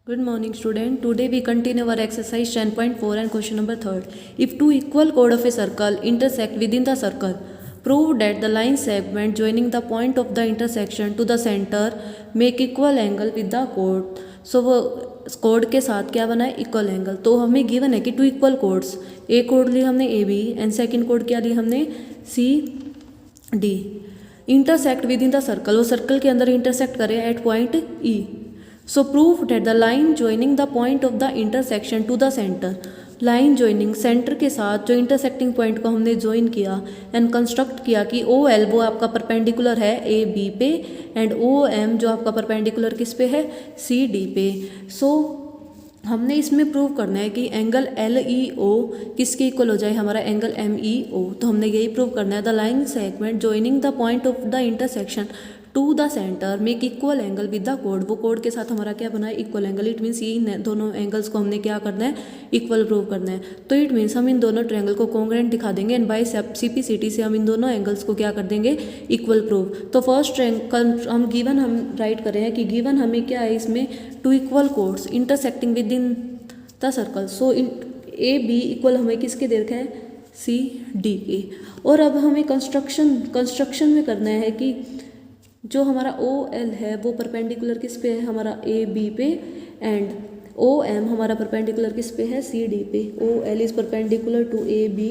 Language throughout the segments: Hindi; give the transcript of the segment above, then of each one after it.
Good morning, student. Today we continue our exercise 10.4 and question number 3rd. If two equal chord of a circle intersect within the circle, prove that the line segment joining the point of the intersection to the center make equal angle with the chord. So वो chord के साथ क्या बना है? Equal angle. तो हमें गिवन है कि टू इक्वल chords, एक chord ली हमने A B and second chord क्या ली हमने C D. Intersect within the circle, वो सर्कल के अंदर इंटरसेक्ट करे at point E. So prove that the line joining the point of the intersection to the center, line joining centre के साथ जो इंटरसेक्टिंग पॉइंट को हमने ज्वाइन किया एंड कंस्ट्रक्ट किया कि ओ एल वो आपका परपेंडिकुलर है ए बी पे एंड ओ एम जो आपका परपेंडिकुलर किस पे है सी डी पे. सो हमने इसमें प्रूव करना है कि एंगल एल ई ओ किसके इक्वल हो जाए, हमारा एंगल एम ई ओ. तो हमने यही प्रूव करना है the line segment joining the point of the intersection to the centre make equal angle with the कोड. वो कोड के साथ हमारा क्या बना है इक्वल एंगल. इट मीन्स ये दोनों एंगल्स को हमने क्या करना है इक्वल प्रूव करना है. तो इट मीन्स हम इन दोनों ट्रायंगल को कॉन्ग्रुएंट दिखा देंगे एंड बाय सीपीसीटी से हम इन दोनों एंगल्स को क्या कर देंगे इक्वल प्रूव. तो फर्स्ट ट्रायंगल हम गिवन हम राइट कर रहे हैं कि गिवन हमें क्या है इसमें two equal chords intersecting within the circle. So A B equal हमें किसके दे रखा है सी डी के. और अब हमें कंस्ट्रक्शन में करना है कि जो हमारा ओ एल है वो परपेंडिकुलर किस पे है हमारा ए बी पे एंड ओ एम हमारा परपेंडिकुलर किस पे है सी डी पे. O L is perpendicular to A B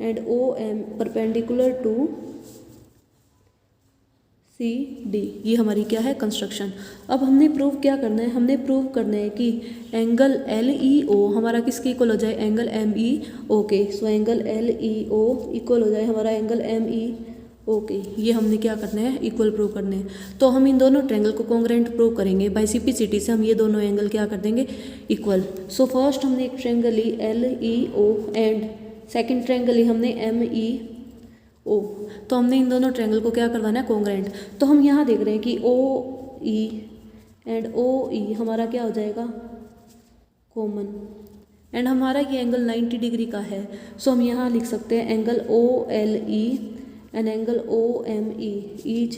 and O M perpendicular to C D. ये हमारी क्या है कंस्ट्रक्शन. अब हमने प्रूव क्या करना है, हमने प्रूव करना है कि एंगल एल ई ओ हमारा किसके इक्वल हो जाए angle M E O K. So angle L E O equal हो जाए हमारा एंगल एम ई ओके. ये हमने क्या करना है इक्वल प्रूव करने हैं. तो हम इन दोनों ट्रायंगल को कॉन्ग्रुएंट प्रूव करेंगे बाय सीपीसीटी से. हम ये दोनों एंगल क्या कर देंगे इक्वल. सो फर्स्ट हमने एक ट्रायंगल ली L E O and second triangle ली हमने एम ई ओ. तो हमने इन दोनों ट्रायंगल को क्या करवाना है कॉन्ग्रुएंट. तो हम यहाँ देख रहे हैं कि ओ ई एंड ओ ई हमारा क्या हो जाएगा कॉमन एंड हमारा ये एंगल 90 डिग्री का है. सो हम यहाँ लिख सकते हैं angle O L E and angle O M E is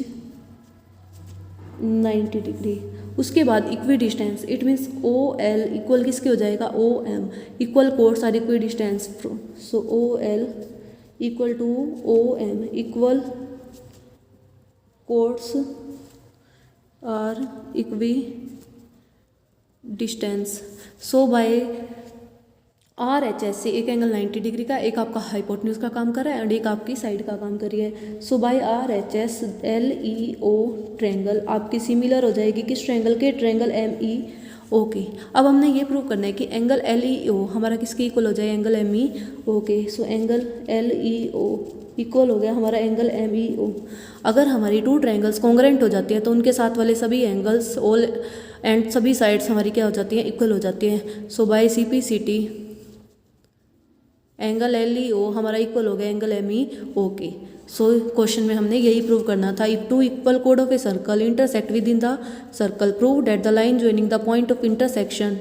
90 degree. उसके बाद equidistant it means O L equal किसके हो जाएगा O M. Equal chords are equi distance. So O L equal to O M equal chords are equi distance. So by R H S से एक एंगल 90 डिग्री का एक आपका हाइपोटेन्यूज का काम कर रहा है एंड एक आपकी साइड का काम कर रही है. So by R H S L E O triangle आपकी सिमिलर हो जाएगी किस ट्रायंगल के ट्रायंगल एम ई ओ के. अब हमने ये प्रूव करना है कि एंगल एल ई ओ हमारा किसके इक्वल हो जाए angle M E O K. So angle L E O equal हो गया हमारा एंगल एम ई ओ. अगर हमारी टू ट्रायंगल्स कॉन्ग्रुएंट हो जाती है तो उनके साथ वाले सभी एंगल्स ऑल एंड सभी साइड्स हमारी क्या हो जाती हैं इक्वल हो जाती हैं. So by C P C T angle L E O हमारा इक्वल हो गया angle M E O K. So question में हमने यही प्रूव करना था. If two equal code of a circle intersect within the circle prove that the line joining the point of intersection.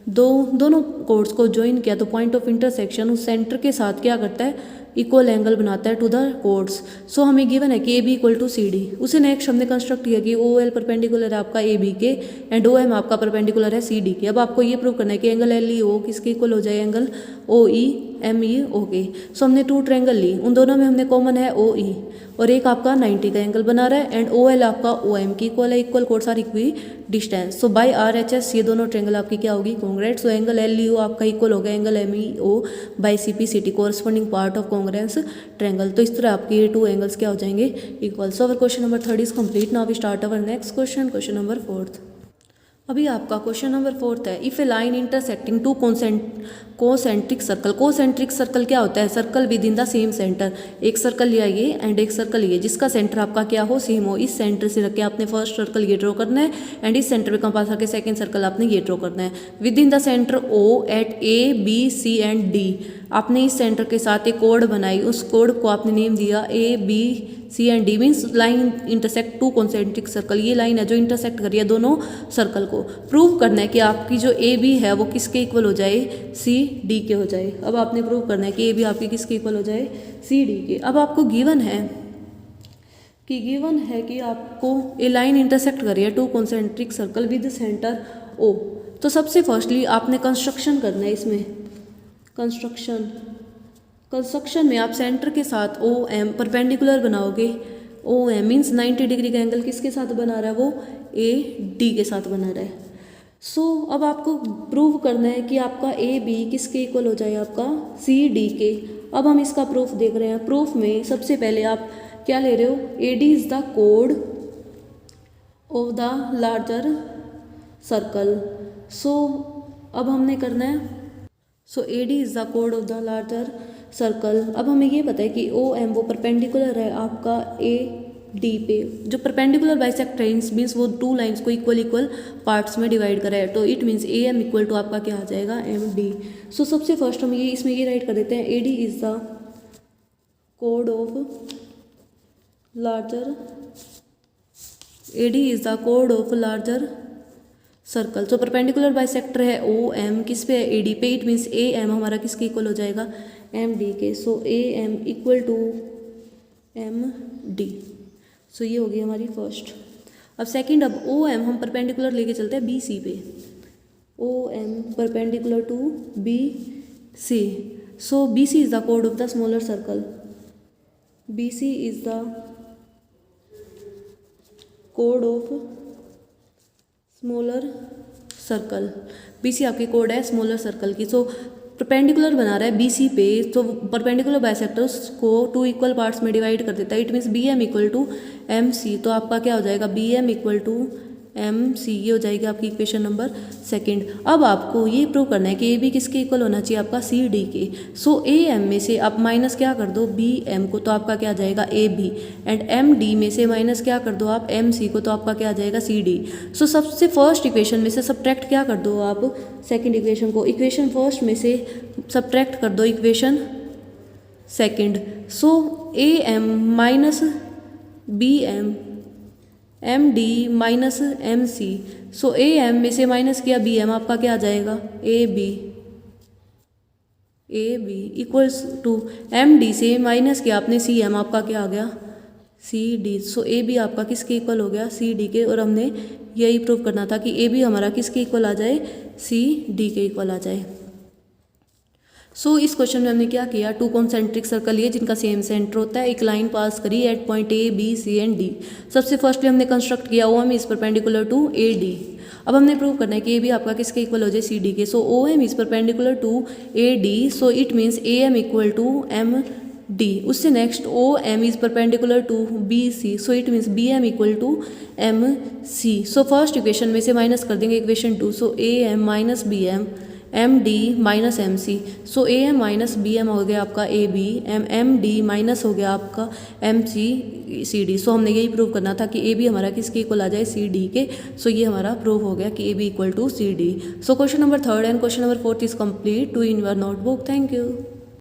दोनों कोड्स को ज्वाइन किया तो पॉइंट ऑफ इंटरसेक्शन उस सेंटर के साथ क्या करता है इक्वल एंगल बनाता है टू द कोड्स. सो हमें गिवन है कि A B equal to C D. उसे नेक्स्ट हमने कंस्ट्रक्ट किया कि ओ एल परपेंडिकुलर है आपका ए बी के एंड ओ एम आपका परपेंडिकुलर है सी डी के. अब आपको ये प्रूव करना है कि एंगल एल ई ओ किसके इक्वल हो जाए angle O E M E O K. सो हमने टू ट्रायंगल ली उन दोनों में हमने कॉमन है ओ ई और एक आपका 90 का एंगल बना रहा है एंड ओ एल आपका ओ एम की इक्वल है. Equal chords are equi distance. So by R H S ये दोनों ट्रायंगल आपकी क्या होगी congruent. So angle L E O आपका इक्वल हो गया angle M E O by C P C T corresponding part of congruence triangle. तो इस तरह आपके ये टू एंगल्स क्या हो जाएंगे equal. So our question number 3 is complete. Now we start our next question, question number 4. अभी आपका क्वेश्चन नंबर 4 है. If a line intersecting two concentric circle. Concentric circle क्या होता है circle within the same centre. एक सर्कल लिया ये एंड एक सर्कल ये जिसका सेंटर आपका क्या हो सेम हो. इस सेंटर से रख के आपने फर्स्ट सर्कल ये ड्रॉ करना है एंड इस सेंटर पे कंपास आके सेकंड सर्कल आपने ये ड्रॉ करना है. Within the centre O at A B C and D. आपने इस सेंटर के साथ एक कोड बनाई. उस कोड को आपने नेम दिया A B C and D. Means line intersect two concentric circle. ये लाइन है जो इंटरसेक्ट कर रही है दोनों सर्कल को. प्रूव करना है कि आपकी जो ए बी है वो किसके इक्वल हो जाए सी डी के हो जाए. अब आपने प्रूव करना है कि ए बी आपकी किसके इक्वल हो जाए सी डी के. अब आपको गिवन है कि गिवन है कि आपको ए लाइन इंटरसेक्ट कर रही है two concentric circle with centre O. तो सबसे फर्स्टली आपने कंस्ट्रक्शन करना है इसमें। कंस्ट्रक्शन में आप सेंटर के साथ ओ एम परपेंडिकुलर बनाओगे। ओ एम मीन्स 90 डिग्री का एंगल किसके साथ बना रहा है, वो ए डी के साथ बना रहा है। सो अब आपको प्रूव करना है कि आपका ए बी किसके इक्वल हो जाए, आपका सी डी के। अब हम इसका प्रूफ देख रहे हैं। प्रूफ में सबसे पहले आप क्या ले रहे हो, ए डी इज द कोड of the larger circle. So अब हमने करना है, so A D is the कोड ऑफ द लार्जर सर्कल। अब हमें ये पता है कि ओ एम वो परपेंडिकुलर है आपका ए डी पे, जो परपेंडिकुलर बाइसेक्ट है मीन्स वो टू लाइंस को इक्वल पार्ट्स में डिवाइड करा है। तो it means A M equal to आपका क्या आ जाएगा, एम डी। सो सबसे फर्स्ट हम ये इसमें ये राइट कर देते हैं, ए डी इज द कोड of larger, A D is the कोड ऑफ लार्जर सर्कल। तो परपेंडिकुलर बाइसेक्टर है ओ एम, किस पे है, ए डी पे। इट मीन्स ए एम हमारा किसके इक्वल हो जाएगा, एम डी के। सो A M equal to M D. सो ये होगी हमारी फर्स्ट। अब सेकंड, अब ओ एम हम परपेंडिकुलर लेके चलते हैं बी सी पे। ओ M perpendicular to B C. So B C is the कोड of the smaller circle, B C is the कोड of smaller circle. B C आपकी कोड है स्मॉलर सर्कल की। सो परपेंडिकुलर बना रहा है बी सी पे, तो परपेंडिकुलर बाइसेक्टर्स को टू इक्वल पार्ट्स में डिवाइड कर देता है। It means B M equal to M C. तो आपका क्या हो जाएगा, B M equal to M C. ये हो जाएगी आपकी इक्वेशन नंबर सेकंड। अब आपको ये प्रूव करना है कि ए बी किसके इक्वल होना चाहिए, आपका सी डी के। सो ए एम में से आप माइनस क्या कर दो, बी एम को, तो आपका क्या आ जाएगा, A B. And M D में से माइनस क्या कर दो आप, एम सी को, तो आपका क्या आ जाएगा, सी डी। सो सबसे फर्स्ट इक्वेशन में से सब्ट्रैक्ट क्या कर दो आप, सेकेंड इक्वेशन को। इक्वेशन फर्स्ट में से सब्ट्रैक्ट कर दो equation second. So A M minus B M, M D minus M C. So A M में से माइनस किया बी एम, आपका क्या आ जाएगा, A B. A B equals to M D से माइनस किया आपने सी एम, आपका क्या आ गया, सी डी। सो ए बी आपका किसके इक्वल हो गया, सी डी के। और हमने यही प्रूव करना था कि ए बी हमारा किसके इक्वल आ जाए, सी डी के इक्वल आ जाए। सो इस क्वेश्चन में हमने क्या किया, टू कॉन्सेंट्रिक सर्कल लिए जिनका सेम सेंटर होता है, एक लाइन पास करी at point A B C and D. सबसे फर्स्टली हमने कंस्ट्रक्ट किया O M is perpendicular to A D. अब हमने प्रूव करना है कि ए बी आपका किसके इक्वल हो जाए, सी डी के। So O M is perpendicular to A D. So it means A M equal to M D. उससे next O M is perpendicular to B C. So it means B M equal to M C. So first equation में से माइनस कर देंगे equation two. So A M minus B M, M D minus M C. So A M minus B M हो गया आपका A B, M D minus हो गया आपका एम सी सी डी। सो हमने यही प्रूव करना था कि ए बी हमारा किसके इक्वल आ जाए, सी डी के। सो ये हमारा प्रूव हो गया कि A B equal to C D. So question number third and question number fourth is complete to in your notebook. Thank you.